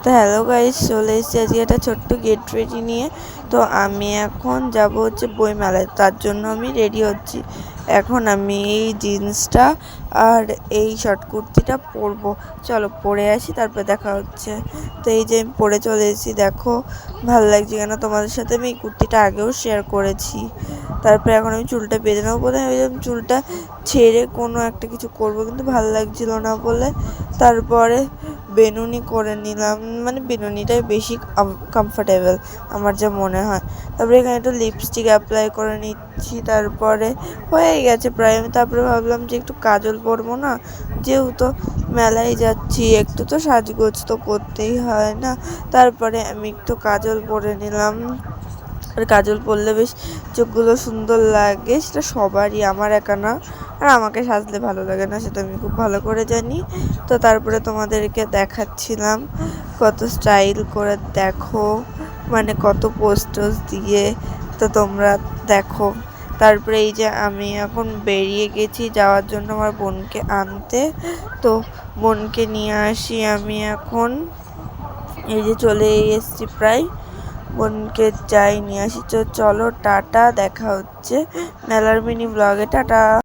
তো hello guys, চলে এসেছি আজকে একটা ছোট্ট গেট রেডি নিয়ে। তো আমি এখন যাব হচ্ছে বইমেলায়, তার জন্য আমি রেডি হচ্ছি। এখন আমি এই জিন্সটা আর এই শর্ট কুর্তিটা পরবো। চলো পরে আসি, তারপর দেখা হচ্ছে। তো এই যে আমি পরে চলে এসেছি, দেখো ভালো লাগছে কেন। তোমাদের সাথে আমি এই কুর্তিটা আগেও শেয়ার করেছি। তারপরে এখন আমি চুলটা বেঁধে নেবো। প্রথমে ভেবেছিলাম চুলটা ছেড়ে কোনো একটা কিছু করবো, কিন্তু ভালো লাগছিল না বলে তারপরে বেনুনি করে নিলাম। মানে বেনুনিটাই বেশি কমফোর্টেবল আমার যা মনে হয়। তারপরে এখানে একটু লিপস্টিক অ্যাপ্লাই করে নিচ্ছি, তারপরে হয়ে গেছে প্রায়। আমি তারপরে ভাবলাম যে একটু কাজল পরবো না, যেহেতু মেলায় যাচ্ছি, একটু তো সাজগোজ তো করতেই হয় না। তারপরে আমি একটু কাজল পরে নিলাম। আর কাজল পরলে বেশ চোখগুলো সুন্দর লাগে, সেটা সবারই, আমার একা না। আর আমাকে সাজলে ভালো লাগে না সেটা আমি খুব ভালো করে জানি। তো তারপরে তোমাদেরকে দেখাচ্ছিলাম কত স্টাইল করে, দেখো মানে কত পোস্টার্স দিয়ে। তো তোমরা দেখো। তারপরে এই যে আমি এখন বেরিয়ে গেছি যাওয়ার জন্য আমার বোনকে আনতে। তো বোনকে নিয়ে আসি আমি এখন। এই যে চলে এসেছি প্রায়, বোনকে যাই নিয়ে আসি। তো চলো টাটা, দেখা হচ্ছে মেলার মিনি ব্লগে। টাটা।